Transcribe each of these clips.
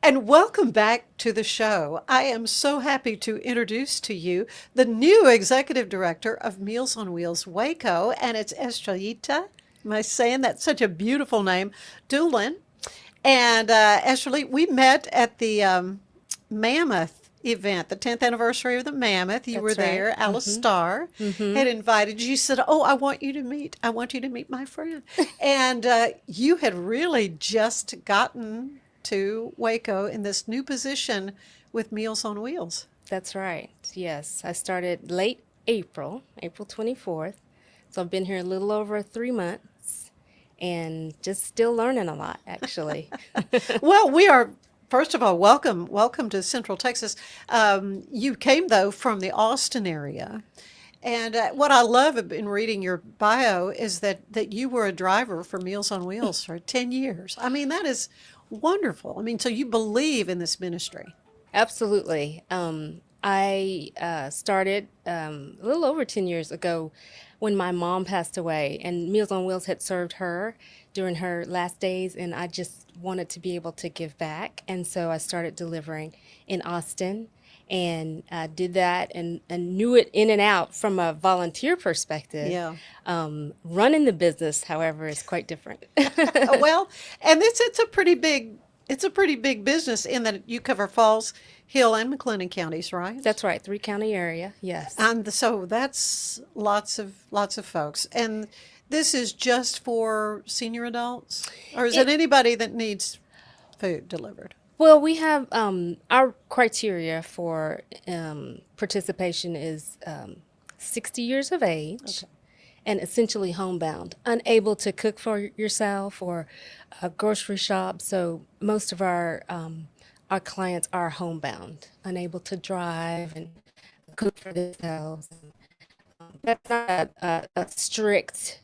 And welcome back to the show. I am so happy to introduce to you the new executive director of Meals on Wheels Waco, and it's Estrellita. Am I saying that's such a beautiful name? Doolin. And Estrellita, we met at the Mammoth event, the 10th anniversary of the Mammoth. You were That's right. there. Alice Starr had invited you. You said, "Oh, I want you to meet my friend." And you had really just gotten to Waco in this new position with Meals on Wheels. That's right. Yes, I started late April, April 24th. So I've been here a little over 3 months and just still learning a lot, actually. Well, we are. First of all, welcome to Central Texas. You came though from the Austin area, and what I love in reading your bio is that you were a driver for Meals on Wheels for 10 years. I mean, that is wonderful. I mean, so you believe in this ministry. Absolutely. I started a little over 10 years ago when my mom passed away, and Meals on Wheels had served her during her last days, and I just wanted to be able to give back. And so I started delivering in Austin and did that and knew it in and out from a volunteer perspective. Yeah. Running the business, however, is quite different. Well, and it's a pretty big business in that you cover Falls, Hill, and McLennan counties, right? That's right, three-county area, yes. And so that's lots of folks. And this is just for senior adults, or is it anybody that needs food delivered? Well, we have our criteria for participation is 60 years of age and essentially homebound, unable to cook for yourself or grocery shop. So most of our clients are homebound, unable to drive and cook for themselves. That's not a strict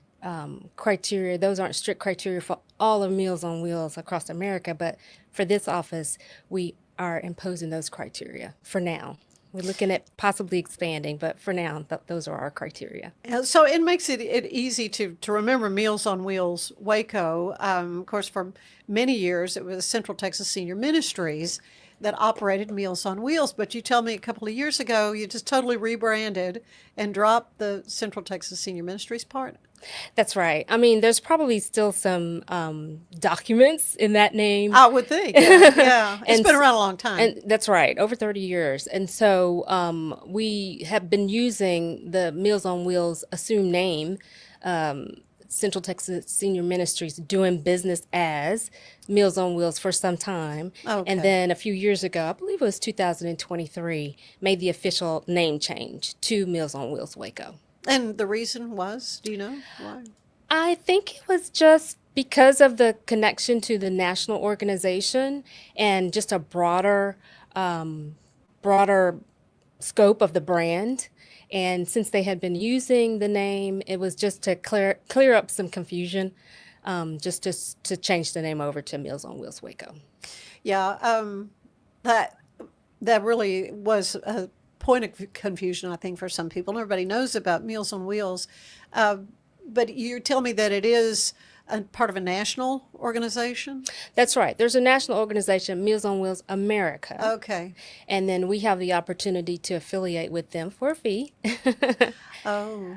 criteria. Those aren't strict criteria for all of Meals on Wheels across America, but for this office, we are imposing those criteria for now. We're looking at possibly expanding, but for now, those are our criteria. And so it makes it easy to remember Meals on Wheels Waco. Of course, for many years, it was Central Texas Senior Ministries that operated Meals on Wheels. But you tell me a couple of years ago, you just totally rebranded and dropped the Central Texas Senior Ministries part. That's right. I mean, there's probably still some documents in that name. I would think. Yeah. Yeah. It's And been around a long time. And that's right, over 30 years. And so we have been using the Meals on Wheels assumed name, Central Texas Senior Ministries, doing business as Meals on Wheels for some time. Okay. And then a few years ago, I believe it was 2023, made the official name change to Meals on Wheels Waco. And the reason was, do you know why? I think it was just because of the connection to the national organization and just a broader scope of the brand. And since they had been using the name, it was just to clear up some confusion, just to change the name over to Meals on Wheels Waco. Yeah, that that really was a point of confusion, I think, for some people. And everybody knows about Meals on Wheels, uh, but you tell me that it is a part of a national organization. That's right. There's a national organization, Meals on Wheels America, Okay. and then we have the opportunity to affiliate with them for a fee. Oh,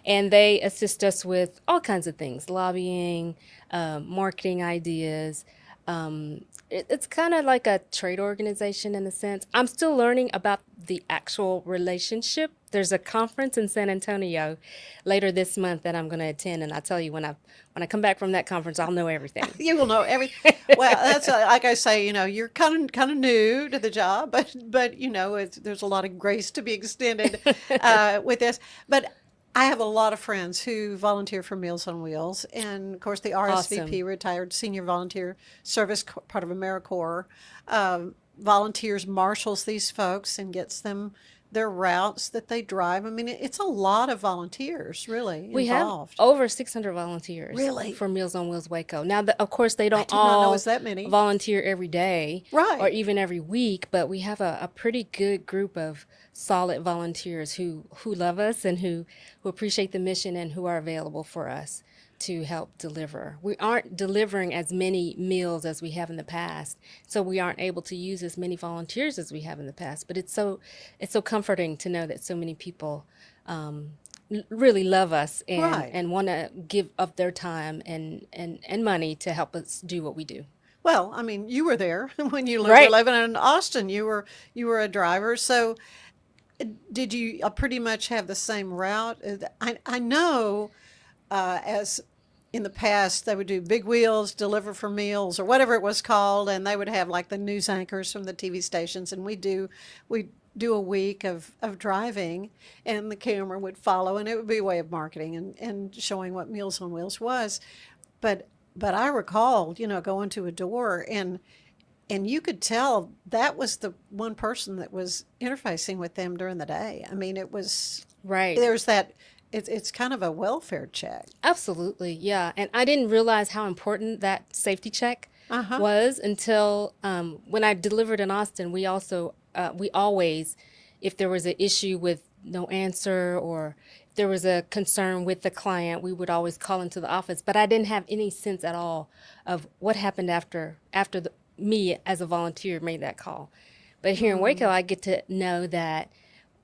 And they assist us with all kinds of things, lobbying, marketing ideas. It's kind of like a trade organization in a sense. I'm still learning about the actual relationship. There's a conference in San Antonio later this month that I'm going to attend, and I'll tell you when I come back from that conference, I'll know everything. you will know everything. Well, that's like I say. You're kind of new to the job, but there's a lot of grace to be extended with this. But I have a lot of friends who volunteer for Meals on Wheels, and of course the RSVP, Awesome. Retired Senior Volunteer Service, part of AmeriCorps, volunteers, marshals these folks, and gets them their routes that they drive. I mean, it's a lot of volunteers really We have involved. over 600 volunteers Really? for Meals on Wheels Waco. Now, of course, they I don't did not know it all was that many. volunteer every day Right. or even every week, but we have a pretty good group of solid volunteers who love us and who appreciate the mission and who are available for us to help deliver. We aren't delivering as many meals as we have in the past, so we aren't able to use as many volunteers as we have in the past. But it's so comforting to know that so many people really love us Right. and want to give up their time and money to help us do what we do. Well, I mean, you were there when you were Right. living in Austin. You were a driver. So did you pretty much have the same route? I know as in the past they would do big wheels, deliver for meals, or whatever it was called, and they would have like the news anchors from the TV stations, and we do a week of driving, and the camera would follow, and it would be a way of marketing and showing what Meals on Wheels was. But I recall, going to a door and you could tell that was the one person that was interfacing with them during the day. I mean, it was Right. there's that it's kind of a welfare check. Absolutely, yeah. And I didn't realize how important that safety check Uh-huh. was until when I delivered in Austin. We always, if there was an issue with no answer or if there was a concern with the client, we would always call into the office. But I didn't have any sense at all of what happened after me as a volunteer made that call. But here in Waco, I get to know that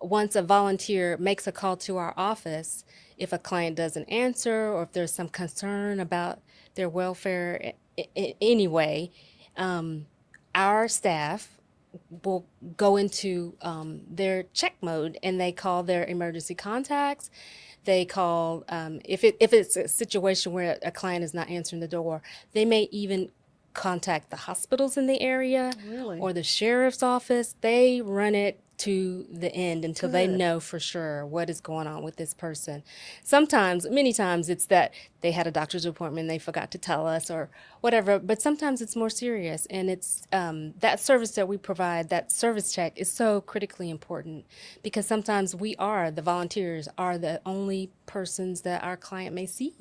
once a volunteer makes a call to our office, if a client doesn't answer or if there's some concern about their welfare anyway, our staff will go into their check mode and they call their emergency contacts. They call, if it's a situation where a client is not answering the door, they may even contact the hospitals in the area Really? or the sheriff's office. They run it to the end until they Good. know for sure what is going on with this person. Sometimes, many times, it's that they had a doctor's appointment, they forgot to tell us or whatever, but sometimes it's more serious. And it's that service that we provide, that service check, is so critically important because sometimes the volunteers are the only persons that our client may see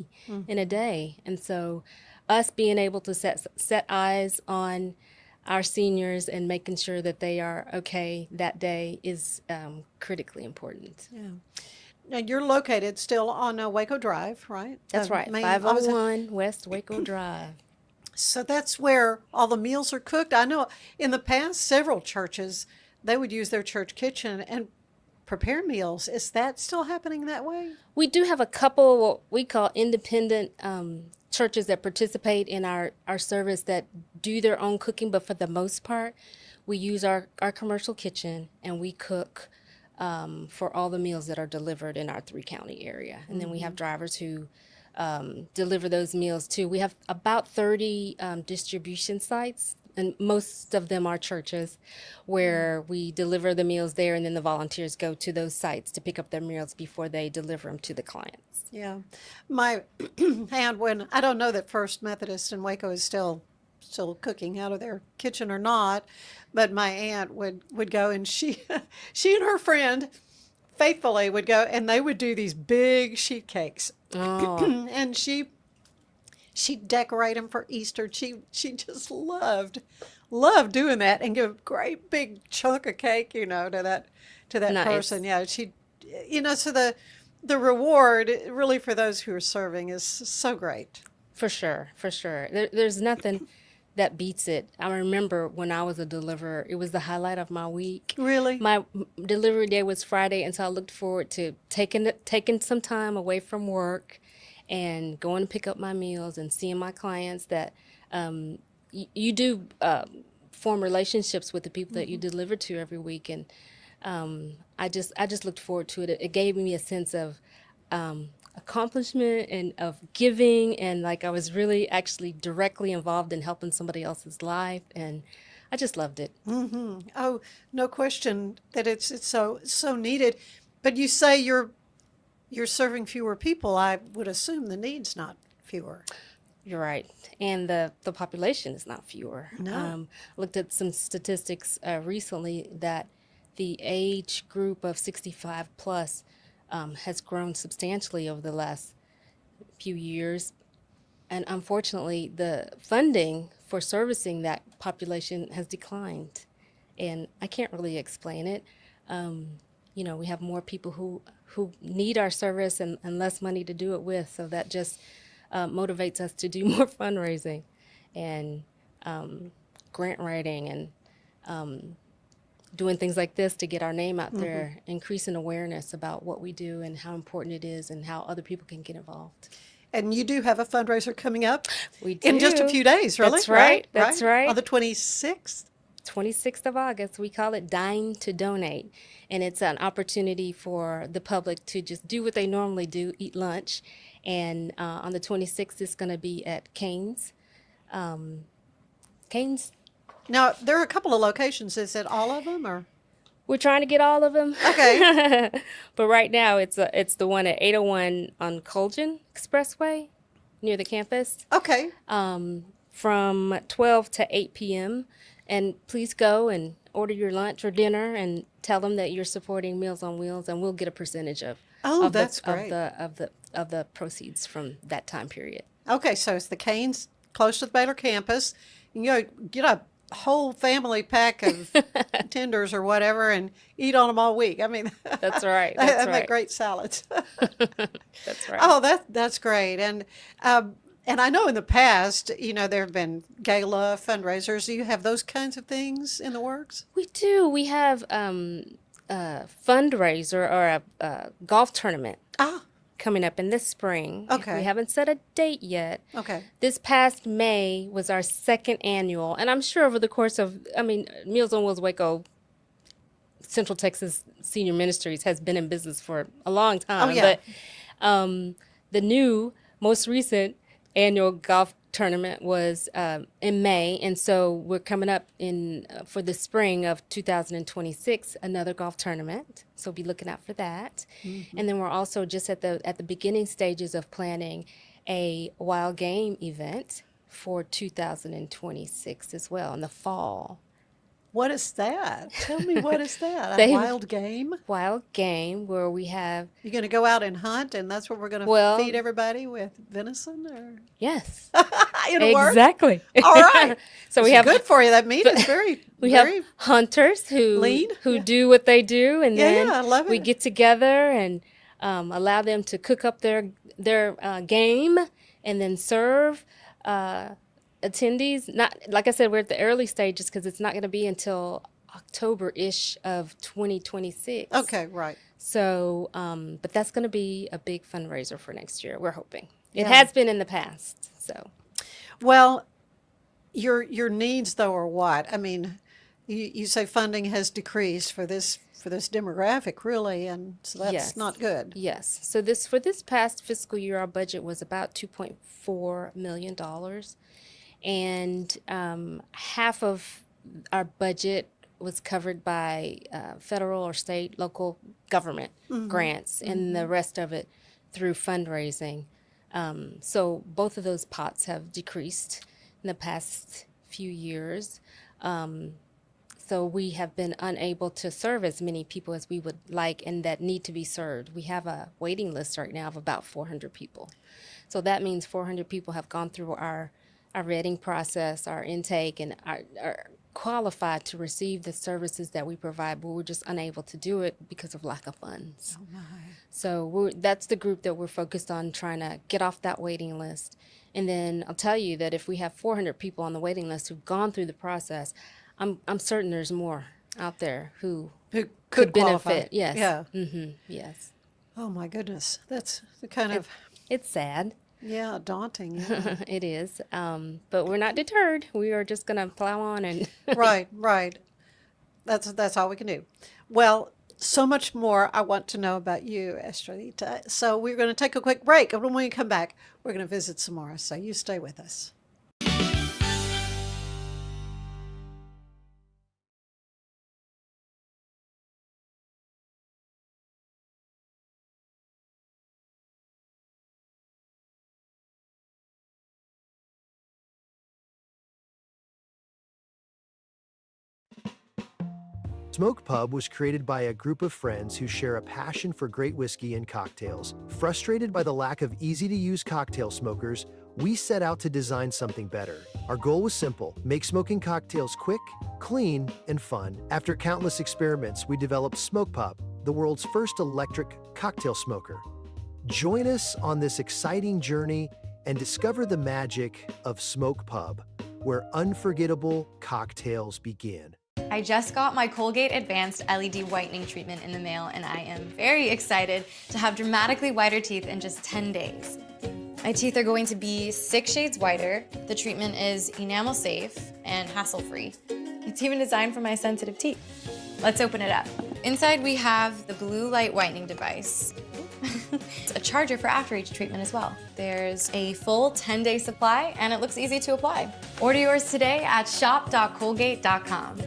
in a day. And so us being able to set eyes on our seniors and making sure that they are okay that day is critically important. Yeah. Now you're located still on Waco Drive, right? That's The right, main. I was. 501 West Waco Drive. So that's where all the meals are cooked. I know in the past, several churches, they would use their church kitchen and prepare meals. Is that still happening that way? We do have a couple what we call independent churches that participate in our service that do their own cooking, but for the most part, we use our commercial kitchen and we cook for all the meals that are delivered in our 3-county area. And then we have drivers who deliver those meals too. We have about 30 distribution sites, and most of them are churches where we deliver the meals there, and then the volunteers go to those sites to pick up their meals before they deliver them to the clients. Yeah. My aunt, when I don't know that First Methodist in Waco is still cooking out of their kitchen or not, but my aunt would go and she she and her friend faithfully would go and they would do these big sheet cakes. Oh, And she'd decorate them for Easter. She just loved doing that and give a great big chunk of cake, to that nice. person. Yeah, so the reward really for those who are serving is so great. For sure, for sure. There's nothing that beats it. I remember when I was a deliverer, it was the highlight of my week. Really? My delivery day was Friday, and so I looked forward to taking some time away from work and going to pick up my meals and seeing my clients that you do form relationships with the people that you deliver to every week, and I just looked forward to it. It gave me a sense of accomplishment and of giving, and like I was really actually directly involved in helping somebody else's life, and I just loved it. Oh, no question that it's so needed. But you say you're serving fewer people. I would assume the need's not fewer. You're right. And the population is not fewer. No. Looked at some statistics recently that the age group of 65 plus has grown substantially over the last few years. And unfortunately, the funding for servicing that population has declined. And I can't really explain it. We have more people who need our service and less money to do it with. So that just motivates us to do more fundraising and grant writing and doing things like this to get our name out there, increasing awareness about what we do and how important it is and how other people can get involved. And you do have a fundraiser coming up We do. in just a few days, really? That's right. That's right. On the 26th? 26th of August. We call it Dine to Donate. And it's an opportunity for the public to just do what they normally do, eat lunch. And on the 26th, it's going to be at Cane's. Cane's. Now, there are a couple of locations. Is it all of them, or? We're trying to get all of them. Okay. But right now, it's the one at 801 on Colgan Expressway near the campus. Okay. From 12 to 8 p.m. And please go and order your lunch or dinner and tell them that you're supporting Meals on Wheels, and we'll get a percentage of That's great. of the proceeds from that time period. Okay, so it's the Canes close to the Baylor campus. You know, get a whole family pack of tenders or whatever and eat on them all week. I mean, That's right. they That's make right. great salads. That's right. Oh, that's great. And I know in the past, you know, there have been gala fundraisers. Do you have those kinds of things in the works? We do. We have a fundraiser or a golf tournament Ah, coming up in this spring. Okay. We haven't set a date yet. okay. This past May was our second annual, and I'm sure over the course of, Meals on Wheels Waco, Central Texas Senior Ministries has been in business for a long time. Oh, yeah. But the most recent annual golf tournament was in May, and so we're coming up for the spring of 2026 another golf tournament. So be looking out for that. And then we're also just at the beginning stages of planning a wild game event for 2026 as well in the fall. What is that? Tell me, what is that? A They- wild game? Wild game where we have You're going to go out and hunt, and that's what we're going to Well- feed everybody with venison? Or yes, it'll work? exactly. All right. So we It's have good for you. That meat is very, We very have hunters who lean. Yeah. do what they do, and Yeah, then yeah, I love we it. get together and allow them to cook up their game, and then serve attendees. Not like I said, we're at the early stages because it's not going to be until October-ish of 2026. Okay, right. So, but that's going to be a big fundraiser for next year. We're hoping. It Yeah. has been in the past. So. Well, your needs though are what? I mean, you say funding has decreased for this demographic, really, and so that's Yes. not good. Yes. So for this past fiscal year, our budget was about $2.4 million, and half of our budget was covered by federal or state, local government grants, and the rest of it through fundraising. So both of those pots have decreased in the past few years. So we have been unable to serve as many people as we would like and that need to be served. We have a waiting list right now of about 400 people. So that means 400 people have gone through our vetting process, our intake, and are qualified to receive the services that we provide, but we're just unable to do it because of lack of funds. Oh my. So that's the group that we're focused on trying to get off that waiting list. And then I'll tell you that if we have 400 people on the waiting list who've gone through the process, I'm certain there's more out there who Who could qualify. benefit. Yes. Yeah. Yes. Oh my goodness. That's the kind of It's sad. daunting. Yeah. It is. But we're not deterred. We are just going to plow on and Right. That's all we can do. Well, so much more I want to know about you, Estrellita. So we're going to take a quick break, and when we come back, we're going to visit some more. So you stay with us. Smoke Pub was created by a group of friends who share a passion for great whiskey and cocktails. Frustrated by the lack of easy-to-use cocktail smokers, we set out to design something better. Our goal was simple: make smoking cocktails quick, clean, and fun. After countless experiments, we developed Smoke Pub, the world's first electric cocktail smoker. Join us on this exciting journey and discover the magic of Smoke Pub, where unforgettable cocktails begin. I just got my Colgate Advanced LED Whitening Treatment in the mail, and I am very excited to have dramatically whiter teeth in just 10 days. My teeth are going to be 6 shades whiter. The treatment is enamel safe and hassle-free. It's even designed for my sensitive teeth. Let's open it up. Inside we have the blue light whitening device. It's a charger for after each treatment as well. There's a full 10-day supply, and it looks easy to apply. Order yours today at shop.colgate.com.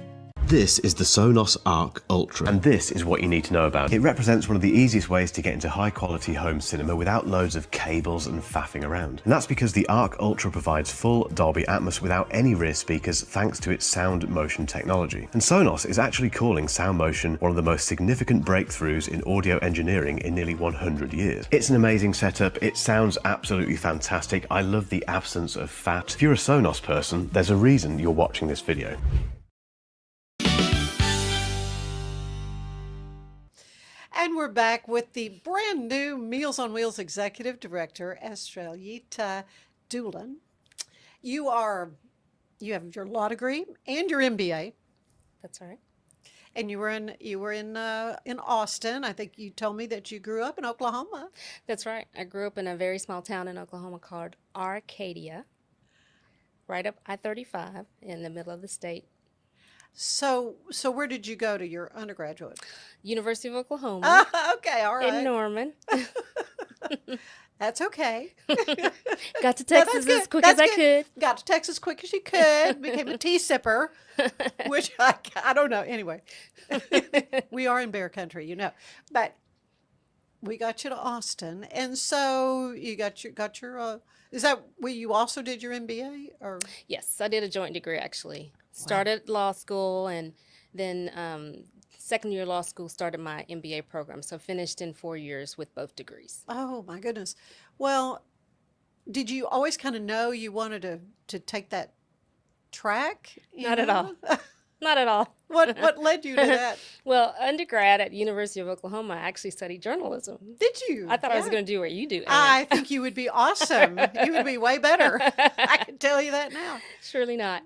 This is the Sonos Arc Ultra, and this is what you need to know about. It represents one of the easiest ways to get into high quality home cinema without loads of cables and faffing around. And that's because the Arc Ultra provides full Dolby Atmos without any rear speakers thanks to its sound motion technology. And Sonos is actually calling sound motion one of the most significant breakthroughs in audio engineering in nearly 100 years. It's an amazing setup, it sounds absolutely fantastic. I love the absence of fat. If you're a Sonos person, there's a reason you're watching this video. And we're back with the brand new Meals on Wheels Executive Director, Estrellita Doolin. You have your law degree and your MBA, That's right. and you were in Austin. I think you told me that you grew up in Oklahoma. That's right. I grew up in a very small town in Oklahoma called Arcadia, right up I-35 in the middle of the state. So where did you go to your undergraduate? University of Oklahoma Okay, all right. in Norman. That's okay. Got to No, Texas that's as quick good. as I That's good. could. Got to Texas quick as you could. Became a tea sipper, which I don't know. Anyway, we are in bear country, you know. But we got you to Austin, and so you got your. Is that where you also did your MBA, or? Yes, I did a joint degree actually. Started law school, and then second year law school started my MBA program. So finished in 4 years with both degrees. Oh my goodness. Well, did you always kind of know you wanted to take that track? You Not at know? all. Not at all. What led you to that? Well, undergrad at University of Oklahoma, I actually studied journalism. Did you? I thought I was Yeah. going to do what you do, Ann. I think you would be awesome. You would be way better. I can tell you that now. Surely not.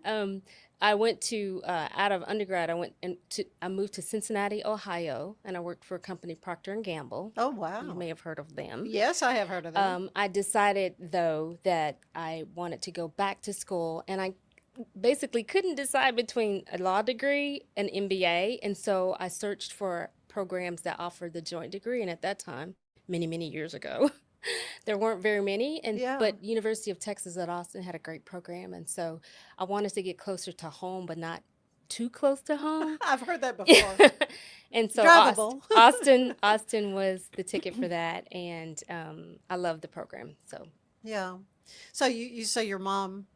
I went to out of undergrad. I moved to Cincinnati, Ohio, and I worked for a company, Procter and Gamble. Oh, You wow. may have heard of them. Yes, I have heard of them. I decided though that I wanted to go back to school, and I basically couldn't decide between a law degree and MBA, and so I searched for programs that offered the joint degree. And at that time, many years ago, there weren't very many. Yeah. But University of Texas at Austin had a great program, and so I wanted to get closer to home, but not too close to home. I've heard that before. And so Drivable. Austin was the ticket for that, and I love the program. So Yeah. So you say your mom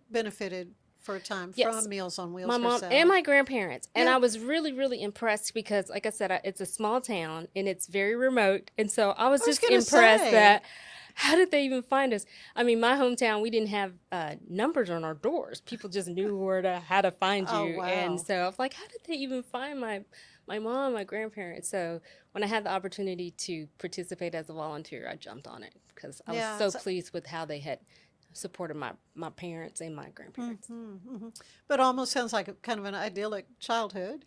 benefited for a time Yes. from Meals on Wheels my mom herself. and my grandparents, and Yeah. I was really impressed because, like I said, it's a small town and it's very remote, and so I was just gonna impressed say. that how did they even find us? I mean, my hometown, we didn't have numbers on our doors. People just knew how to find you, Oh, wow. and so I was like, how did they even find my mom, my grandparents? So when I had the opportunity to participate as a volunteer, I jumped on it because I was Yeah, so so- pleased with how they had supported my parents and my grandparents. But almost sounds like a kind of an idyllic childhood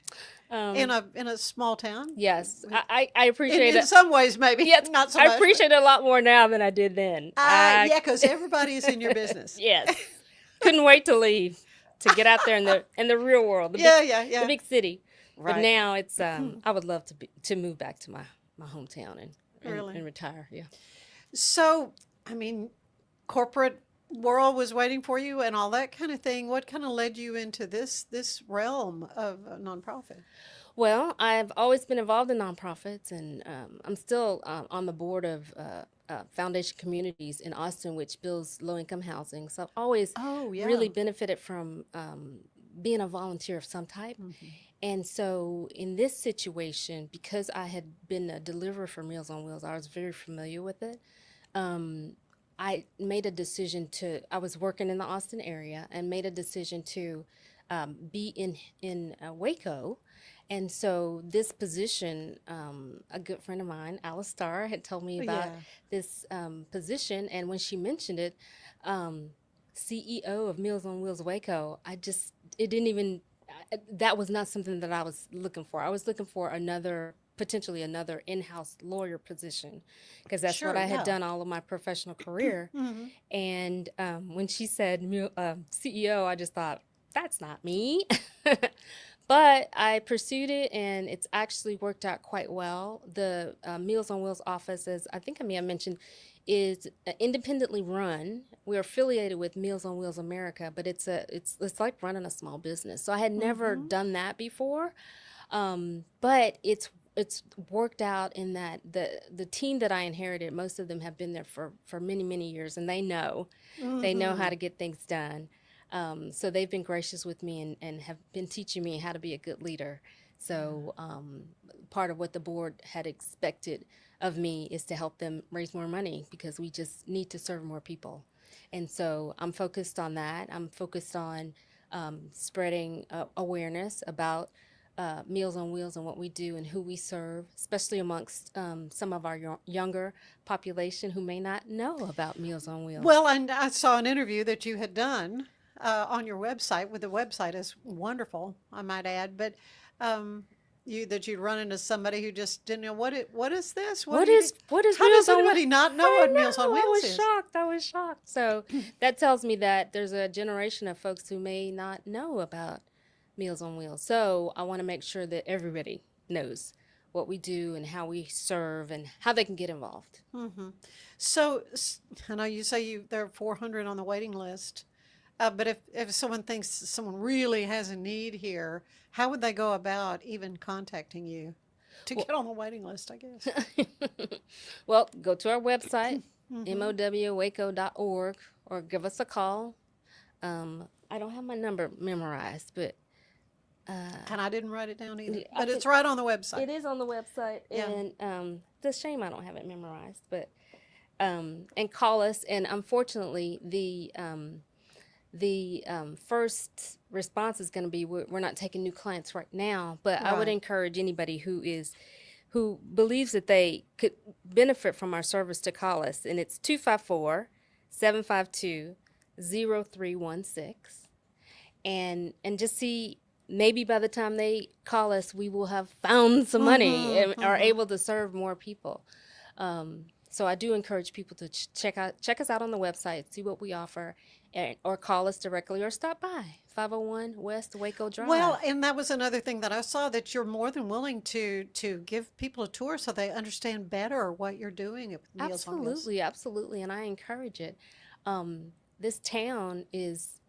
in a small town. Yes, I appreciate In it. some ways, maybe. Yes, Not so I much. but- appreciate it a lot more now than I did then. Yeah, because everybody is in your business. Yes, couldn't wait to leave to get out there in the real world. The Yeah, big, yeah. the big city. Right. But now it's I would love to move back to my hometown and Really? and retire. Yeah. So, I mean, corporate world was waiting for you and all that kind of thing. What kind of led you into this realm of a nonprofit? Well, I've always been involved in nonprofits, and I'm still on the board of Foundation Communities in Austin, which builds low-income housing. So I've always Oh, yeah. really benefited from being a volunteer of some type. And so in this situation, because I had been a deliverer for Meals on Wheels, I was very familiar with it. I made a decision I was working in the Austin area and made a decision to be in Waco And so this position, a good friend of mine, Alice Starr, had told me about Yeah. this position. And when she mentioned it, CEO of Meals on Wheels Waco, it didn't even, that was not something that I was looking for. I was looking for potentially another in-house lawyer position, because that's Sure, what I had yeah. done all of my professional career. And when she said CEO, I just thought, that's not me. But I pursued it, and it's actually worked out quite well. The Meals on Wheels office, as I think I may have mentioned, is independently run. We're affiliated with Meals on Wheels America, but it's like running a small business. So I had never done that before, but it's worked out in that the team that I inherited, most of them have been there for many years, and they know how to get things done. So they've been gracious with me and have been teaching me how to be a good leader. So part of what the board had expected of me is to help them raise more money, because we just need to serve more people. And so I'm focused on that. I'm focused on spreading awareness about Meals on Wheels and what we do and who we serve, especially amongst some of our younger population who may not know about Meals on Wheels. Well, and I saw an interview that you had done on your website. With the website is wonderful, I might add. But you'd run into somebody who just didn't know what is this? What is How Meals does on anybody Wheels? not know I what Meals on know, Wheels is? I was shocked. So that tells me that there's a generation of folks who may not know about Meals on Wheels. So I want to make sure that everybody knows what we do and how we serve and how they can get involved. So I know you say there are 400 on the waiting list. But if someone thinks someone really has a need here, how would they go about even contacting you to get on the waiting list, I guess? Well, go to our website, mowwaco.org, or give us a call. I don't have my number memorized, but And I didn't write it down either. I But it's think- right on the website. it is on the website. Yeah. And it's a shame I don't have it memorized, but and call us. And unfortunately, the first response is going to be, we're not taking new clients right now, but I would Right. encourage anybody who believes that they could benefit from our service to call us, and it's 254-752-0316, and just see, maybe by the time they call us, we will have found some money and are able to serve more people. So I do encourage people to check us out on the website, see what we offer, or call us directly, or stop by 501 West Waco Drive. Well, and that was another thing that I saw, that you're more than willing to give people a tour so they understand better what you're doing at Meals on Wheels. Absolutely, and I encourage it. This town is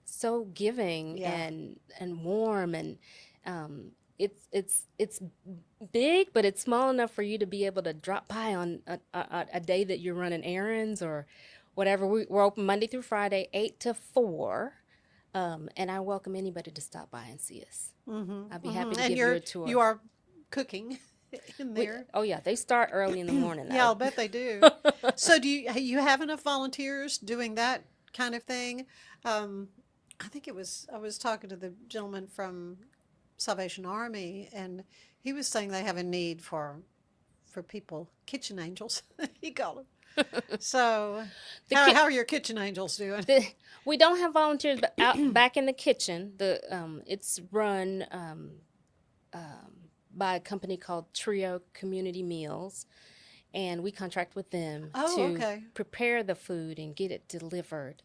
so giving Yeah. and warm, and it's big, but it's small enough for you to be able to drop by on a day that you're running errands or whatever. We're open Monday through Friday, 8 to 4, and I welcome anybody to stop by and see us. I'd be happy to And give you a tour. you are cooking in there. Oh yeah, they start early in the morning. Yeah, though. I'll bet they do. So do you have enough volunteers doing that kind of thing? I think I was talking to the gentleman from Salvation Army, and he was saying they have a need for people, kitchen angels, he called them. So how are your kitchen angels doing? We don't have volunteers, but back in the kitchen, it's run by a company called Trio Community Meals, and we contract with them to prepare the food and get it delivered.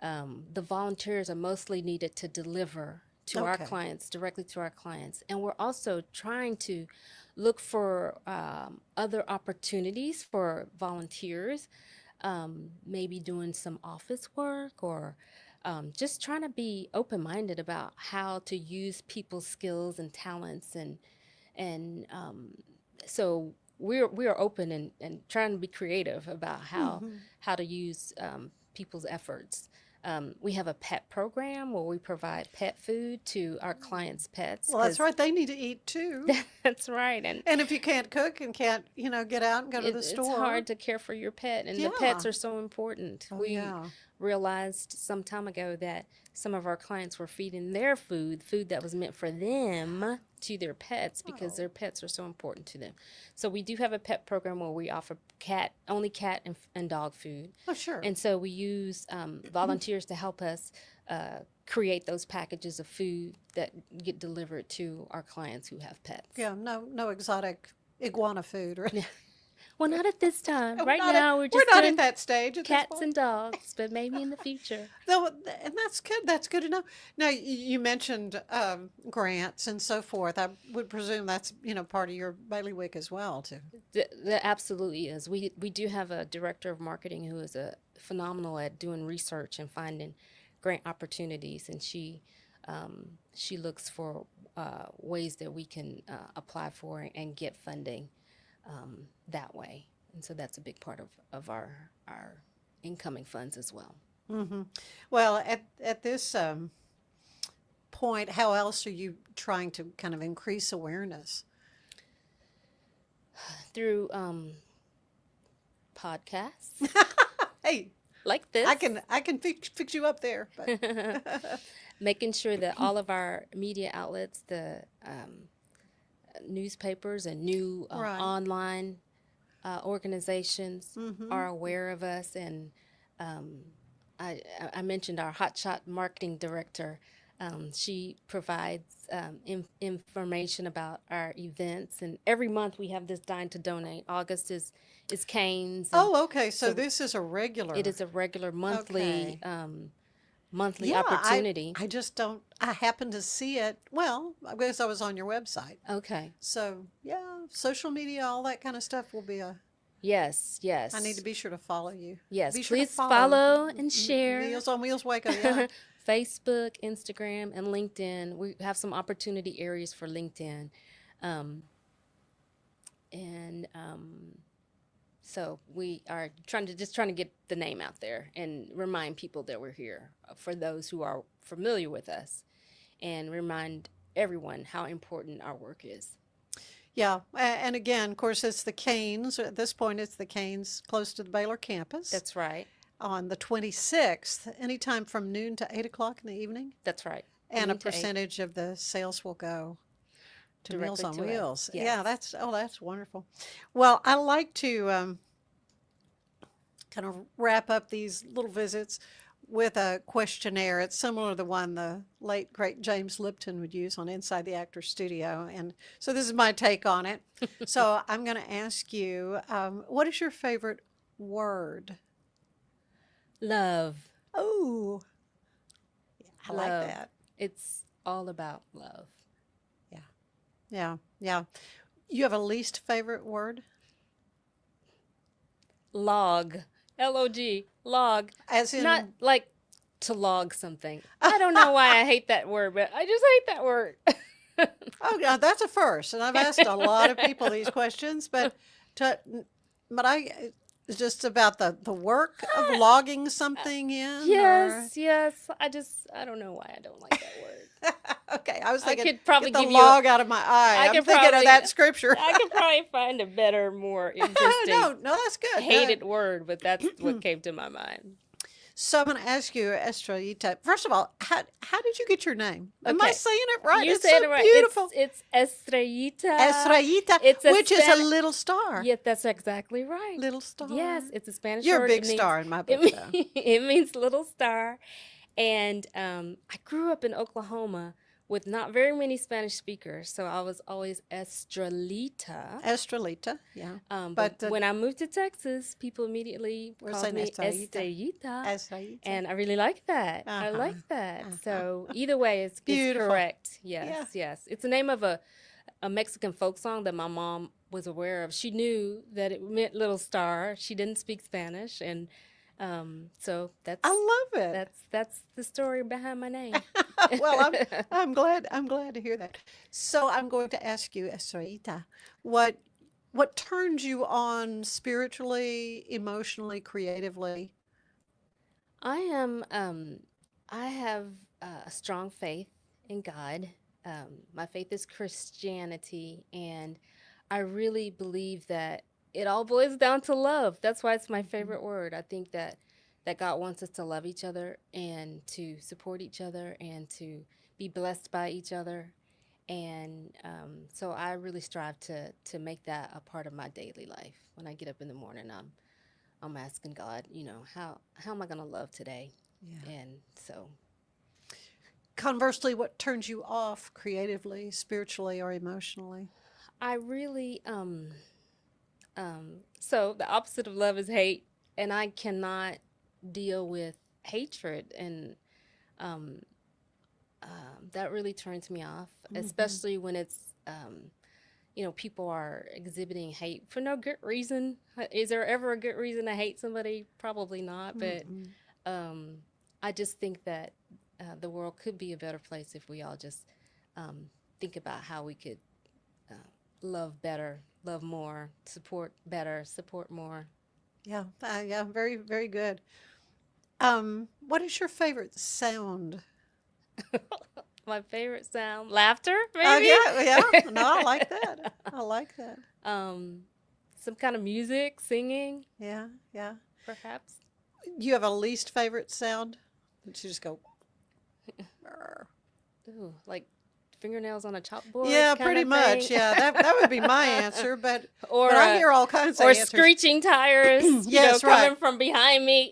The volunteers are mostly needed to deliver to our clients, directly to our clients. And we're also trying to look for other opportunities for volunteers, maybe doing some office work, or just trying to be open-minded about how to use people's skills and talents. And so we're open and trying to be creative about how to use people's efforts. We have a pet program where we provide pet food to our clients' pets. Well, that's right. They need to eat too. That's right. And if you can't cook and can't, get out and go to the store. It's hard to care for your pet, and the pets are so important. We realized some time ago that some of our clients were feeding their food that was meant for them, to their pets because Oh. their pets are so important to them. So we do have a pet program where we offer only cat and dog food. Oh, sure. And so we use volunteers to help us create those packages of food that get delivered to our clients who have pets. Yeah, no exotic iguana food. Right? Well, not at this time. We're Right not now, at, we're just not doing at that stage. At this cats point. and dogs, but maybe in the future. No, and that's good. That's good to know. Now, you mentioned grants and so forth. I would presume that's part of your bailiwick as well, too. That absolutely is. We do have a director of marketing who is phenomenal at doing research and finding grant opportunities, and she looks for ways that we can apply for and get funding that way. And so that's a big part of our incoming funds as well. Hmm. Well, at this point, how else are you trying to kind of increase awareness? Through podcasts Hey, like this. I can fix you up there. But Making sure that all of our media outlets, the newspapers and new Right. online organizations are aware of us. And I mentioned our hotshot marketing director. She provides information about our events, and every month we have this Dine to Donate. August is Canes. And oh, okay. So this is a regular. it is a regular monthly Okay. monthly Yeah, opportunity. I just don't. I happened to see it. Well, I guess I was on your website. Okay. So yeah, social media, all that kind of stuff will be a. Yes. Yes. I need to be sure to follow you. Yes. Be sure to Please follow and share. Meals on Wheels Waco. Yeah. Facebook, Instagram, and LinkedIn. We have some opportunity areas for LinkedIn. So we are trying to get the name out there and remind people that we're here for those who are familiar with us, and remind everyone how important our work is. Yeah, and again, of course, it's the Canes. At this point, it's the Canes close to the Baylor campus. That's right. On the 26th, anytime from noon to 8 o'clock in the evening. That's right. And a Noon to 8. percentage of the sales will go to Meals Directly on to us. Wheels. Yes. Yeah, that's wonderful. Well, I like to kind of wrap up these little visits with a questionnaire. It's similar to the one the late, great James Lipton would use on Inside the Actor's Studio. And so this is my take on it. So I'm going to ask you, what is your favorite word? Love. Oh, I like Love. that. It's all about love. Yeah. You have a least favorite word? Log. L-O-G. Log. As in, Not like to log something. I don't know why I hate that word, but I just hate that word. oh, yeah, that's a first. And I've asked a lot of people these questions, but it's just about the work of logging something in. Yes. I don't know why I don't like that word. Okay, I was thinking, could probably get the give you log out of my eye. I'm could thinking of probably- that scripture. I could probably find a better, more interesting, no, that's good. hated good. word, but that's what came to my mind. So I'm going to ask you, Estrellita, first of all, how did you get your name? Am I Okay. saying it right? You It's said so it right. beautiful. It's Estrellita. Estrellita, It's a which is a Spanish- little star. Yeah, that's exactly right. Little star. Yes, it's a Spanish You're a word. big It means- star in my book, It, though. it means little star. And I grew up in Oklahoma with not very many Spanish speakers, so I was always Estrellita. Estrellita, yeah. But but when I moved to Texas, people immediately We're called saying me Estrellita. Estrellita. Estrellita. And I really like that. I Uh-huh. like that. So either way, it's Beautiful. correct. Yes. It's the name of a Mexican folk song that my mom was aware of. She knew that it meant little star. She didn't speak Spanish, and so that's I love it. that's the story behind my name. Well, I'm glad to hear that. So I'm going to ask you, Estrellita, what turns you on spiritually, emotionally, creatively? I have a strong faith in God. My faith is Christianity, and I really believe that it all boils down to love. That's why it's my favorite word. I think that God wants us to love each other and to support each other and to be blessed by each other. And so I really strive to make that a part of my daily life. When I get up in the morning, I'm asking God, how am I going to love today? Yeah. And so Conversely, what turns you off creatively, spiritually, or emotionally? I really so the opposite of love is hate, and I cannot deal with hatred, and um, that really turns me off, especially when it's people are exhibiting hate for no good reason. Is there ever a good reason to hate somebody? Probably not, but um, I just think that the world could be a better place if we all just think about how we could uh, love better, love more, support better, support more. Yeah, yeah, very, very good. What is your favorite sound? My favorite sound, laughter, Oh, maybe. yeah, yeah. No, I like that. I like that. um, some kind of music, singing, Yeah, yeah. perhaps. You have a least favorite sound? You just go. "Brr." Ooh, like fingernails on a chalkboard, Yeah, kind pretty of much. thing. Yeah, that would be my answer. But Or I hear all kinds of or answers. screeching tires, Yes, coming right. from behind me.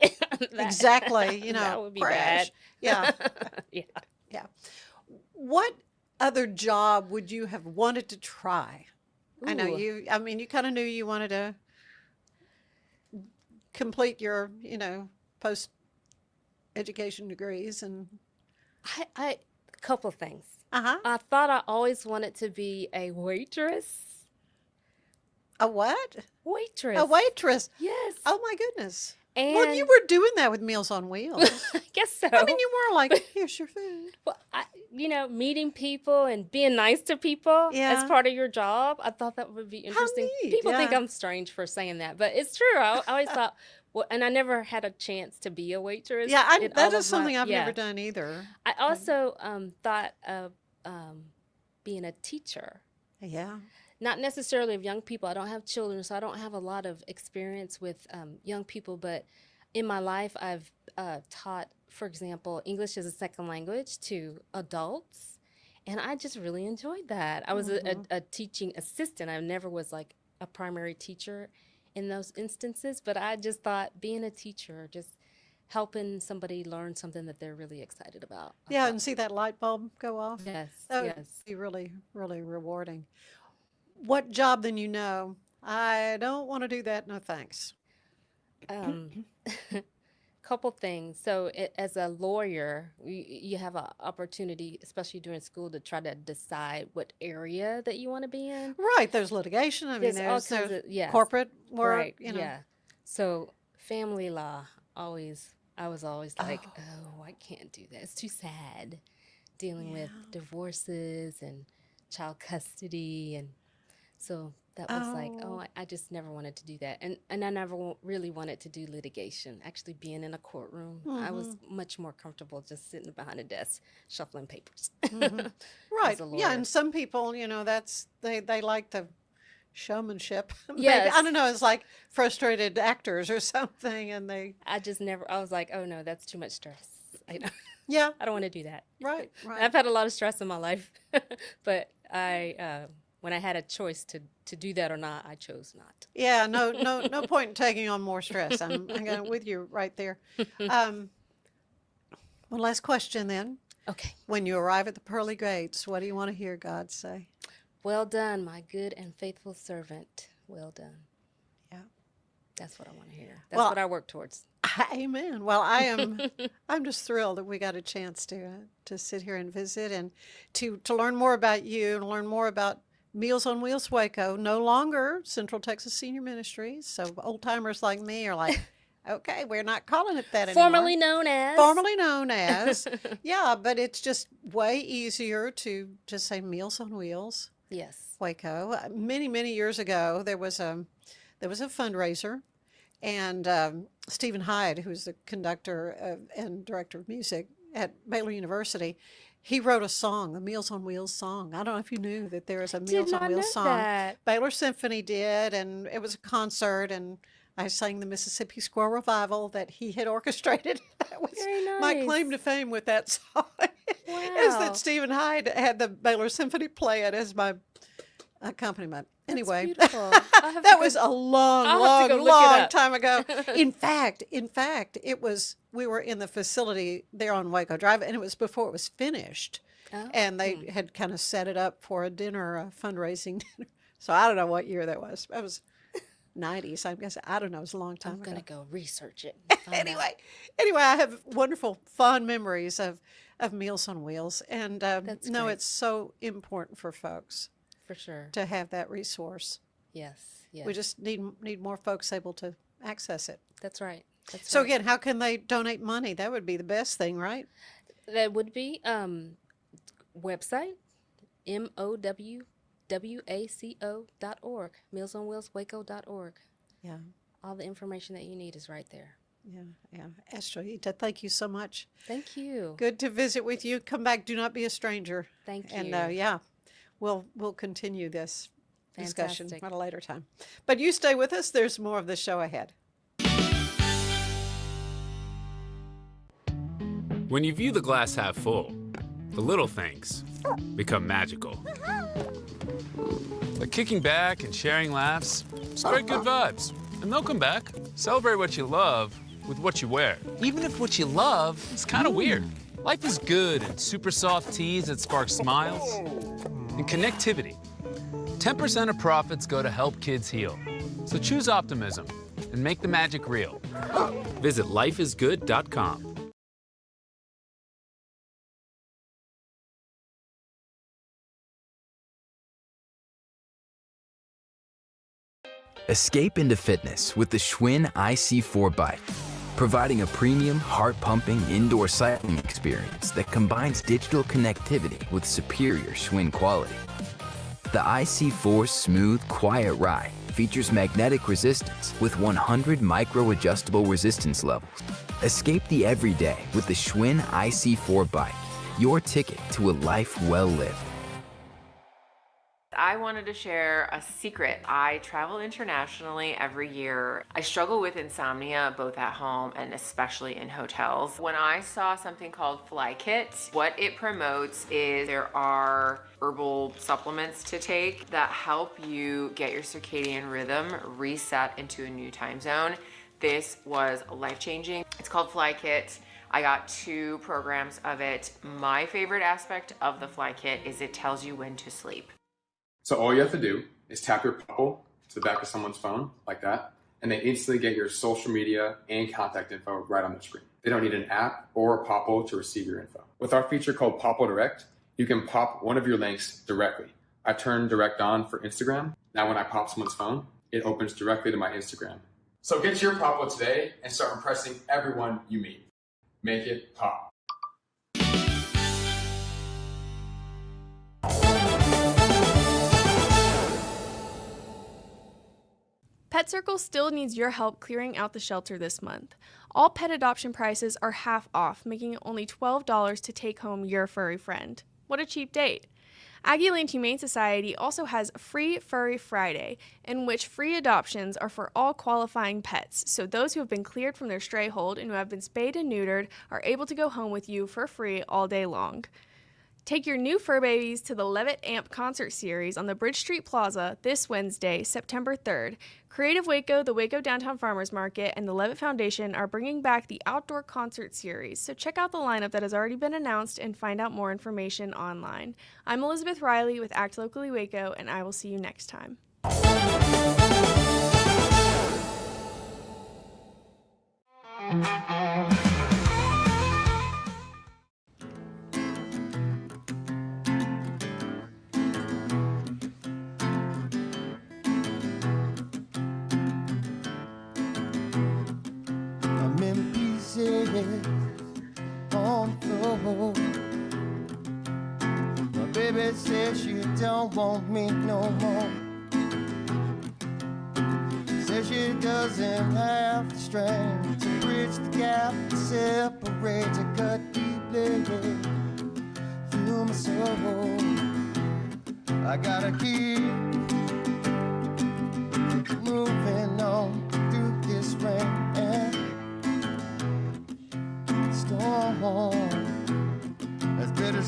Exactly. That would be crash. bad. Yeah, Yeah. yeah. What other job would you have wanted to try? I know Ooh. you. I mean, you kind of knew you wanted to complete your, post education degrees and. I a couple things. Uh-huh. I thought I always wanted to be a waitress. A what? Waitress. A waitress. Yes. Oh my goodness. And Well, you were doing that with Meals on Wheels. I guess so. I mean, you were like, here's your food. Well, meeting people and being nice to people as Yeah. part of your job. I thought that would be interesting. neat, People think yeah. I'm strange for saying that, but it's true. I always thought, well, and I never had a chance to be a waitress. Yeah, in that all is of my- something I've yeah. never done either. I also thought of being a teacher. Yeah. Not necessarily of young people. I don't have children, so I don't have a lot of experience with young people. But in my life, I've taught, for example, English as a second language to adults, and I just really enjoyed that. I was a teaching assistant. I never was like a primary teacher in those instances, but I just thought being a teacher, just helping somebody learn something that they're really excited about. I Yeah, thought, and see that light bulb go off. yes, That would yes. be really, really rewarding. What job then I don't want to do that, no thanks. Couple things. So, as a lawyer, you have an opportunity, especially during school, to try to decide what area that you want to be in. Right, there's litigation. I mean, There's all kinds there's of yes, corporate work, right, yeah. So, family law, I was always like, oh, I can't do that. It's too sad dealing with divorces and child custody, and so that was like, Oh. I just never wanted to do that, and I never really wanted to do litigation. Actually, being in a courtroom, I was much more comfortable just sitting behind a desk shuffling papers. Right. As a Yeah, lawyer. and some people, that's they like the showmanship. Maybe. Yes. I don't know, it's like frustrated actors or something and they I just never. I was like, oh no, that's too much stress. I don't, yeah, I don't want to do that. right, right. I've had a lot of stress in my life, but when I had a choice to do that or not, I chose not. Yeah, no point in taking on more stress. I'm with you right there. One last question then. Okay. When you arrive at the pearly gates, what do you want to hear God say? Well done, my good and faithful servant. Well done. Yeah. That's what I want to hear. That's Well, what I work towards. Amen. Well, I'm just thrilled that we got a chance to sit here and visit and to learn more about you and learn more about Meals on Wheels Waco, no longer Central Texas Senior Ministries. So old timers like me are like, okay, we're not calling it that anymore. Formerly known as. Formerly known as. Yeah, but it's just way easier to just say Meals on Wheels Yes. Waco. Many, many years ago, there was a fundraiser, and Stephen Hyde, who's the conductor and director of music at Baylor University, he wrote a song, the Meals on Wheels song. I don't know if you knew that there is a Meals on not Wheels know song. that. Baylor Symphony did, and it was a concert, and I sang the Mississippi Squirrel Revival that he had orchestrated. That was Very my nice. claim to fame with that song. is Wow. that Stephen Hyde had the Baylor Symphony play it as my accompaniment. Anyway, beautiful. I have that to was go- a long, I'll have to long, go look it long up. time ago. In fact, we were in the facility there on Waco Drive, and it was before it was finished. Oh, And they had kind of set it up for a dinner, a fundraising dinner. So I don't know what year that was. That was 90s, I guess. I don't know. It was a long time I'm ago. gonna go research it. and find out. Anyway, I have wonderful, fond memories of Meals on Wheels. And That's great. it's so important for folks For sure. to have that resource. Yes. Yes. We just need more folks able to access it. That's right. That's So right. again, how can they donate money? That would be the best thing, right? That would be website MOWWACO.org, mealsonwheelswaco.org. Yeah, All the information that you need is right there. yeah. Estrellita, thank you so much. Thank you. Good to visit with you. Come back. Do not be a stranger. Thank And you. yeah, we'll continue this discussion Fantastic. at a later time. But you stay with us. There's more of the show ahead. When you view the glass half full, the little things become magical. Like kicking back and sharing laughs, spread good vibes, and they'll come back. Celebrate what you love with what you wear, even if what you love is kind of weird. Life is good in super soft tees that spark smiles and connectivity. 10% of profits go to help kids heal. So choose optimism and make the magic real. Visit lifeisgood.com. Escape into fitness with the Schwinn IC4 bike, providing a premium, heart-pumping indoor cycling experience that combines digital connectivity with superior Schwinn quality. The IC4's smooth, quiet ride features magnetic resistance with 100 micro-adjustable resistance levels. Escape the everyday with the Schwinn IC4 bike, your ticket to a life well lived. I wanted to share a secret. I travel internationally every year. I struggle with insomnia both at home and especially in hotels. When I saw something called Fly Kit, what it promotes is there are herbal supplements to take that help you get your circadian rhythm reset into a new time zone. This was life-changing. It's called Fly Kit. I got 2 programs of it. My favorite aspect of the Fly Kit is it tells you when to sleep. So all you have to do is tap your Popple to the back of someone's phone, like that, and they instantly get your social media and contact info right on their screen. They don't need an app or a Popple to receive your info. With our feature called Popple Direct, you can pop one of your links directly. I turned Direct on for Instagram. Now when I pop someone's phone, it opens directly to my Instagram. So get your Popple today and start impressing everyone you meet. Make it pop. Pet Circle still needs your help clearing out the shelter this month. All pet adoption prices are half off, making it only $12 to take home your furry friend. What a cheap date! Aggieland Humane Society also has Free Furry Friday, in which free adoptions are for all qualifying pets, so those who have been cleared from their stray hold and who have been spayed and neutered are able to go home with you for free all day long. Take your new fur babies to the Levitt Amp concert series on the Bridge Street Plaza this Wednesday, September 3rd. Creative Waco, the Waco Downtown Farmers Market, and the Levitt Foundation are bringing back the outdoor concert series, so check out the lineup that has already been announced and find out more information online. I'm Elizabeth Riley with Act Locally Waco, and I will see you next time. I'm in pieces on the floor. My baby says she don't want me no more. Says she doesn't have the strength to bridge the gap, separate, to cut deeply through my soul. I gotta keep moving on through this rain and storm. As bittersweet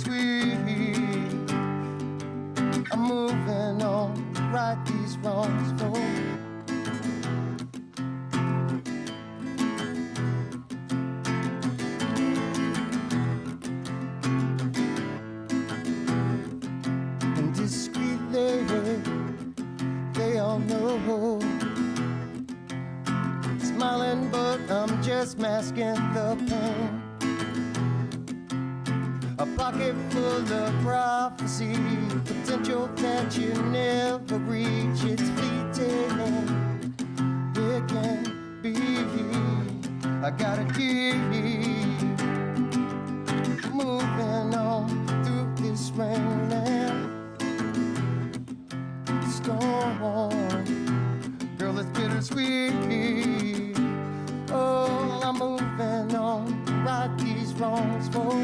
just masking the pain. A pocket full of prophecy, potential that you never reach. It's fleeting, it can be. I gotta keep moving on through this rain and storm. Girl, it's bittersweet. Oh, I'm moving on, right these wrongs for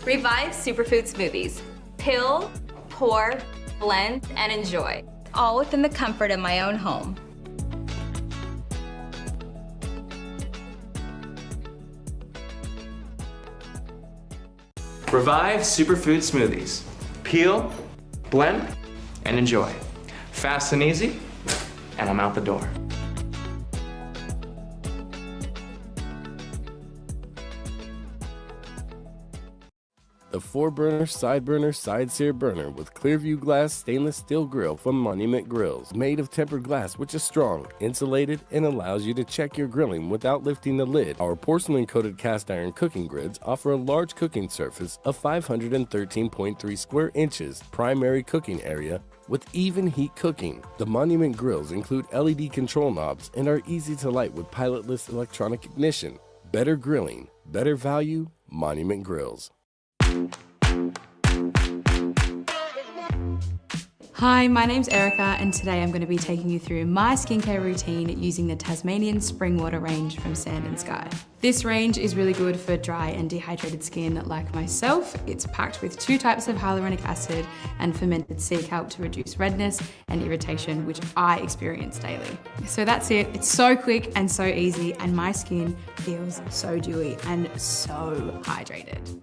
Revive Superfood Smoothies. Pill, pour, blend, and enjoy. All within the comfort of my own home. Revive Superfood Smoothies. Peel, blend, and enjoy. Fast and easy, and I'm out the door. The 4-burner, side-burner, side-sear burner with Clearview glass stainless steel grill from Monument Grills. Made of tempered glass, which is strong, insulated, and allows you to check your grilling without lifting the lid. Our porcelain-coated cast iron cooking grids offer a large cooking surface of 513.3 square inches, primary cooking area, with even heat cooking. The Monument Grills include LED control knobs and are easy to light with pilotless electronic ignition. Better grilling, better value, Monument Grills. Hi, my name's Erica and today I'm going to be taking you through my skincare routine using the Tasmanian Spring Water range from Sand and Sky. This range is really good for dry and dehydrated skin like myself. It's packed with 2 types of hyaluronic acid and fermented sea kelp to reduce redness and irritation, which I experience daily. So that's it. It's so quick and so easy, and my skin feels so dewy and so hydrated.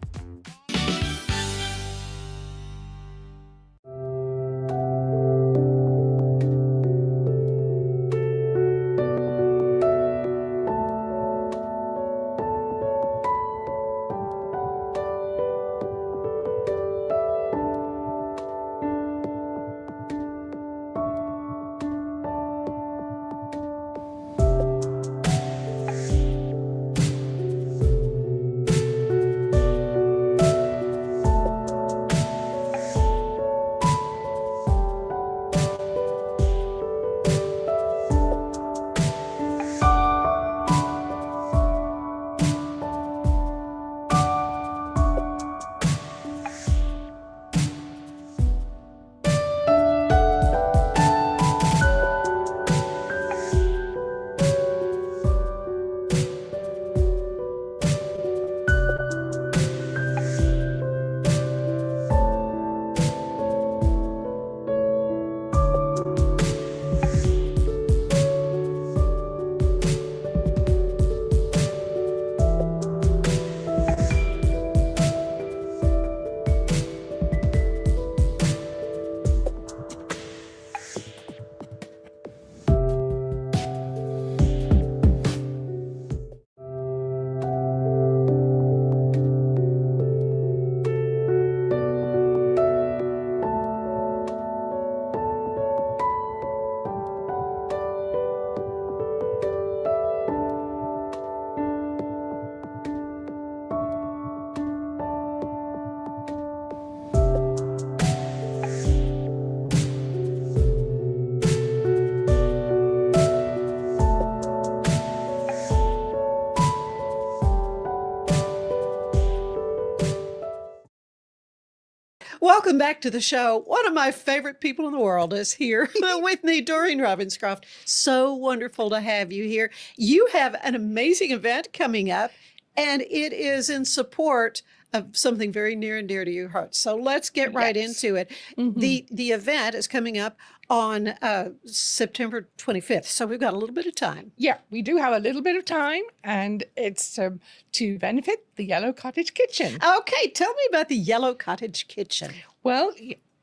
Welcome back to the show. One of my favorite people in the world is here with me, Doreen Ravenscroft. So wonderful to have you here. You have an amazing event coming up, and it is in support of something very near and dear to your heart. So let's get right into it. The event is coming up on September 25th. So we've got a little bit of time. Yeah, we do have a little bit of time, and it's to benefit the Yellow Cottage Kitchen. Okay, tell me about the Yellow Cottage Kitchen. Well,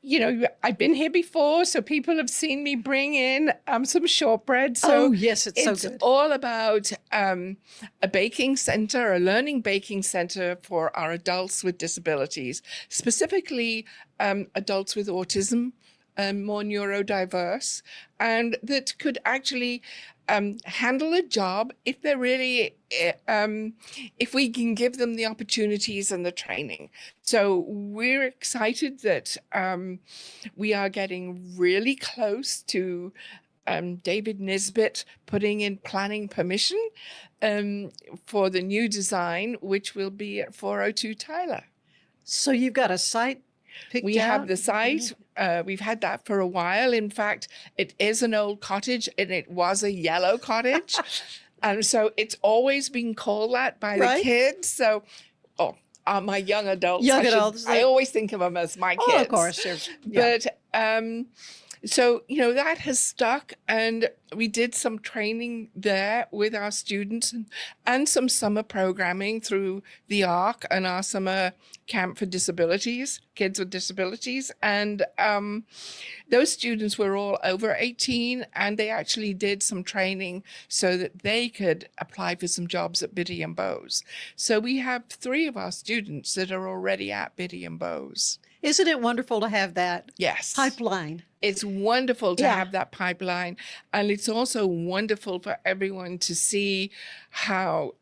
you know, I've been here before, so people have seen me bring in some shortbread. So yes, it's so good. It's all about a baking center, a learning baking center for our adults with disabilities, specifically adults with autism, more neurodiverse, and that could actually handle a job if they're really, if we can give them the opportunities and the training. So we're excited that we are getting really close to David Nisbet putting in planning permission for the new design, which will be at 402 Tyler. So you've got a site picked out? We have the site. We've had that for a while. In fact, it is an old cottage, and it was a yellow cottage. And so it's always been called that by the kids. So, my young adults. I always think of them as my kids. Oh, of course. Yeah. But so, you know, that has stuck, and we did some training there with our students and some summer programming through the ARC and our summer camp for disabilities, kids with disabilities. And those students were all over 18, and they actually did some training so that they could apply for some jobs at Biddy and Bowes. So we have 3 of our students that are already at Biddy and Bowes. Isn't it wonderful to have that pipeline? It's wonderful to have that pipeline. And it's also wonderful for everyone to see how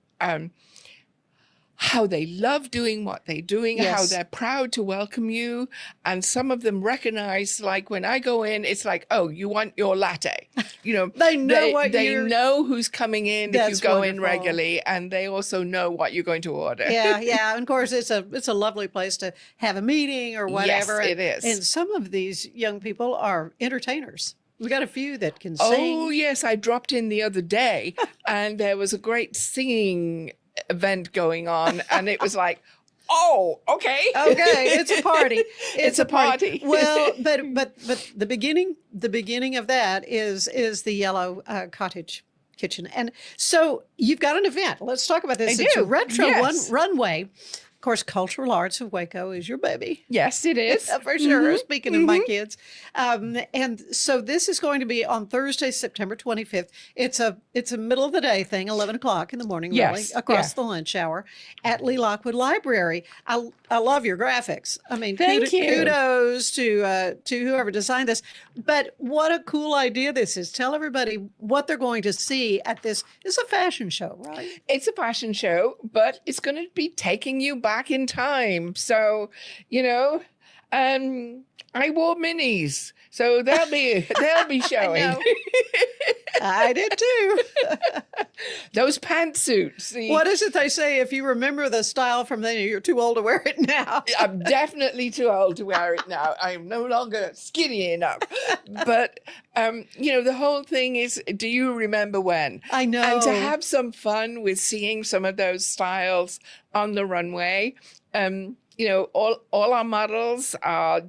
they love doing what they're doing, how they're proud to welcome you. And some of them recognize, like when I go in, it's like, oh, you want your latte. You know, they know who's coming in if you go in regularly, and they also know what you're going to order. Yeah. And of course, it's a lovely place to have a meeting or whatever. Yes, it is. And some of these young people are entertainers. We got a few that can sing. Oh, yes. I dropped in the other day, and there was a great singing event going on, and it was like, oh, okay, it's a party. It's a party. Well, but the beginning of that is the Yellow Cottage Kitchen, and so you've got an event. Let's talk about this. It's a retro runway. Of course, Cultural Arts of Waco is your baby. Yes, it is. For sure. Speaking of my kids. And so this is going to be on Thursday, September 25th. It's a middle of the day thing, 11 o'clock in the morning, really, across the lunch hour at Lee Lockwood Library. I love your graphics. I mean, kudos to whoever designed this. But what a cool idea this is. Tell everybody what they're going to see at this. It's a fashion show, right? It's a fashion show, but it's going to be taking you back in time. So, you know, I wore minis, so they'll be showing. I did too. Those pantsuits. See? What is it they say? If you remember the style from then, you're too old to wear it now. I'm definitely too old to wear it now. I'm no longer skinny enough. But, you know, the whole thing is, do you remember when? I know. And to have some fun with seeing some of those styles on the runway. You know, all our models are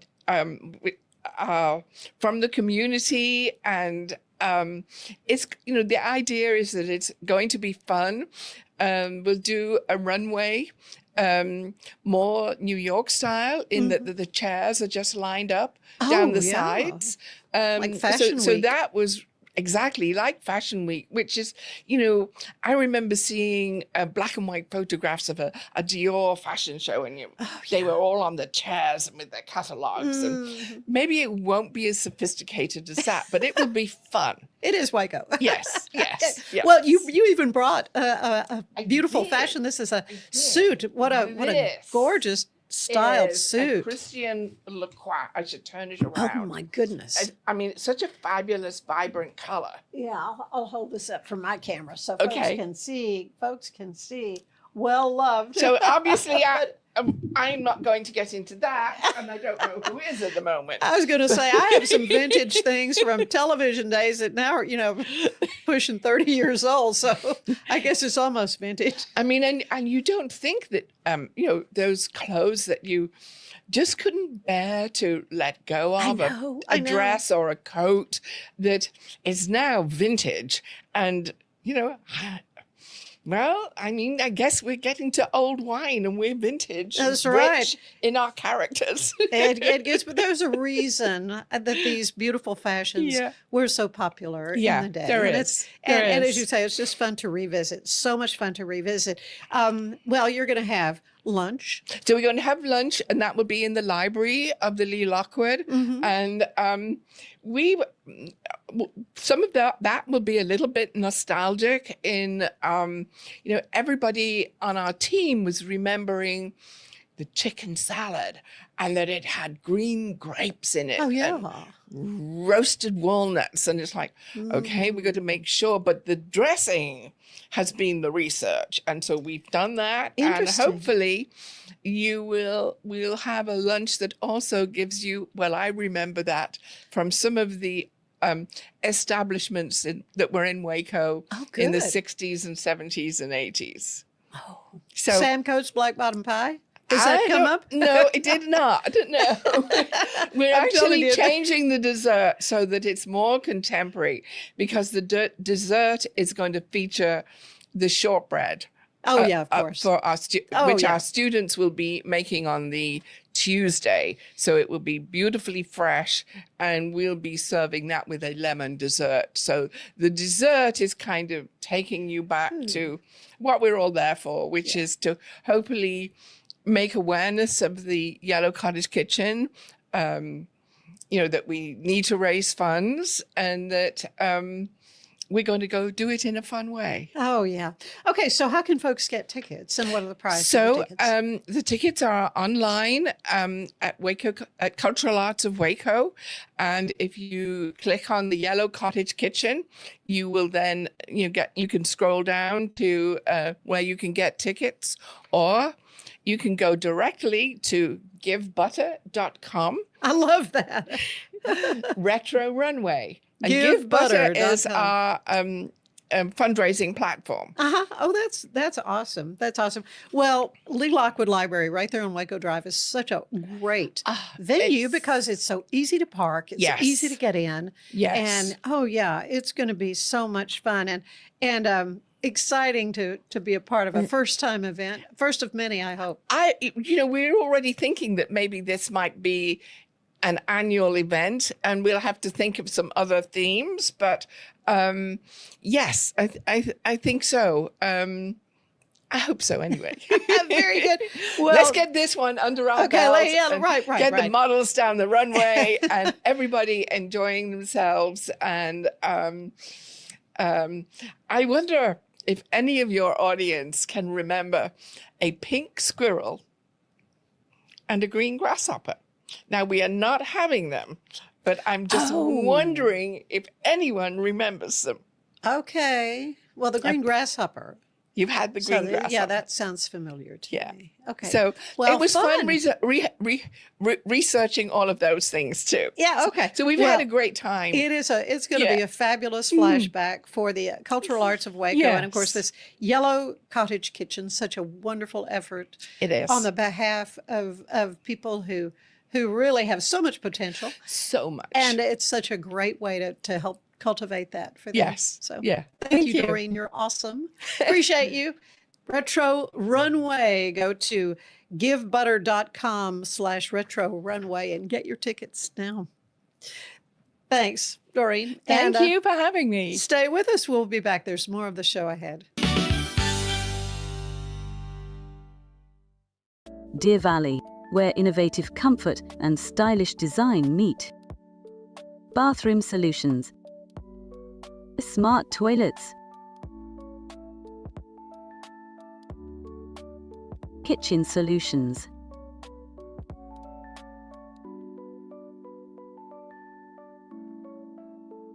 from the community, and it's, you know, the idea is that it's going to be fun. We'll do a runway, more New York style, in that the chairs are just lined up down the sides. Like Fashion so Week. that was exactly like Fashion Week, which is, you know, I remember seeing black and white photographs of a Dior fashion show, and they were all on the chairs with their catalogs. And maybe it won't be as sophisticated as that, but it will be fun. It is Waco. Yes. Well, you even brought a beautiful fashion. This is a suit. What a gorgeous styled suit. Christian Lacroix. I should turn it around. Oh my goodness. I mean, it's such a fabulous, vibrant color. Yeah, I'll hold this up for my camera so folks can see. Well loved. So obviously I'm not going to get into that, and I don't know who is at the moment. I was going to say, I have some vintage things from television days that now are, pushing 30 years old. So I guess it's almost vintage. I mean, and you don't think that, those clothes that you just couldn't bear to let go of, a dress or a coat that is now vintage. And, well, I mean, I guess we're getting to old wine and we're vintage. That's rich right. in our characters. It gets, but there's a reason that these beautiful fashions were so popular in the day. There and is. And as you say, it's just fun to revisit. So much fun to revisit. Well, you're going to have lunch. So we're going to have lunch, and that will be in the library of the Lee Lockwood. And some of that will be a little bit nostalgic in, everybody on our team was remembering the chicken salad and that it had green grapes in it. Oh, yeah. And roasted walnuts. And it's like, okay, we got to make sure. But the dressing has been the research. And so we've done that. And hopefully we'll have a lunch that also gives you, well, I remember that from some of the establishments that were in Waco in the 60s and 70s and 80s. Oh, so Sam Coates Black Bottom Pie? Does that come up? No, it did not. No. We're actually changing the dessert so that it's more contemporary, because the dessert is going to feature the shortbread. Oh, yeah, of course. For our our students will be making on the Tuesday. So it will be beautifully fresh, and we'll be serving that with a lemon dessert. So the dessert is kind of taking you back to what we're all there for, which is to hopefully make awareness of the Yellow Cottage Kitchen, that we need to raise funds, and that we're going to go do it in a fun way. Oh, yeah. Okay, so how can folks get tickets, and what are the prices So of tickets? The tickets are online at Waco, at Cultural Arts of Waco. And if you click on the Yellow Cottage Kitchen, you will then, you can scroll down to where you can get tickets, or you can go directly to givebutter.com. I love that. Retro Runway. And Give Butter is our fundraising platform. Oh, that's awesome. That's awesome. Well, Lee Lockwood Library right there on Waco Drive is such a great venue because it's so easy to park. It's easy to get in. Yes. And it's going to be so much fun and exciting to be a part of a first-time event. First of many, I hope. We're already thinking that maybe this might be an annual event, and we'll have to think of some other themes. But yes, I think so. I hope so. Anyway, very good. Well, let's get this one under our belts. Right. Get the models down the runway, and everybody enjoying themselves. And I wonder if any of your audience can remember a pink squirrel and a green grasshopper. Now, we are not having them, but I'm just wondering if anyone remembers them. Okay. Well, the green grasshopper. You've had the green grasshopper. Yeah, that sounds familiar to me. Okay. So it was fun researching all of those things too. Yeah, okay. So we've had a great time. It's going to be a fabulous flashback for the Cultural Arts of Waco. And of course, this Yellow Cottage Kitchen, such a wonderful effort. It is. On the behalf of people who really have so much potential. So much. And it's such a great way to help cultivate that for them. Yes. So thank you, Doreen. You're awesome. Appreciate you. Retro Runway. Go to givebutter.com/retro runway and get your tickets now. Thanks, Doreen. Thank you for having me. Stay with us. We'll be back. There's more of the show ahead. Deer Valley, where innovative comfort and stylish design meet. Bathroom solutions. Smart toilets. Kitchen solutions.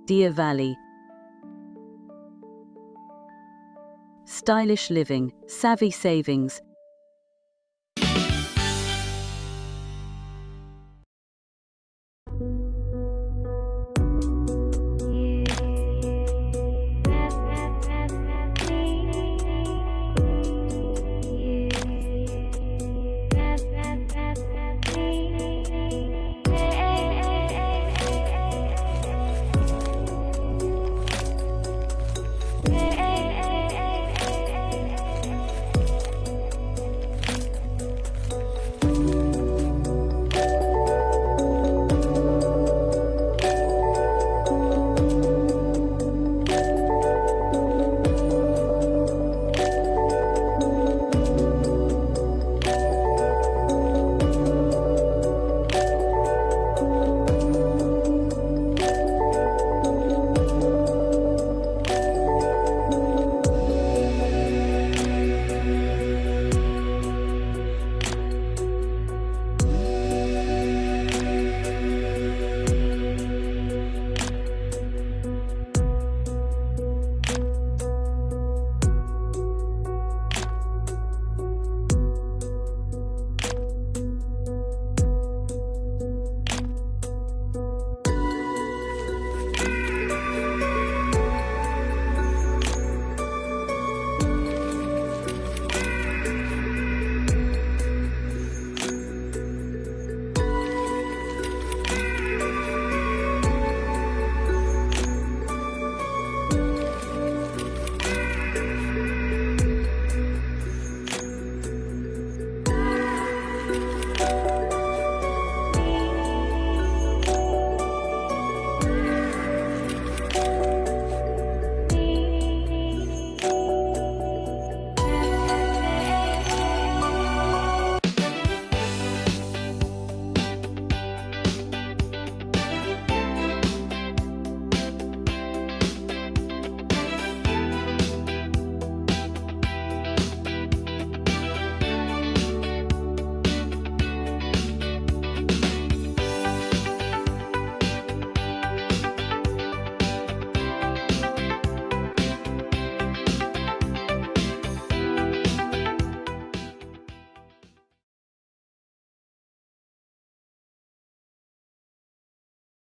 Deer Valley. Stylish living, savvy savings,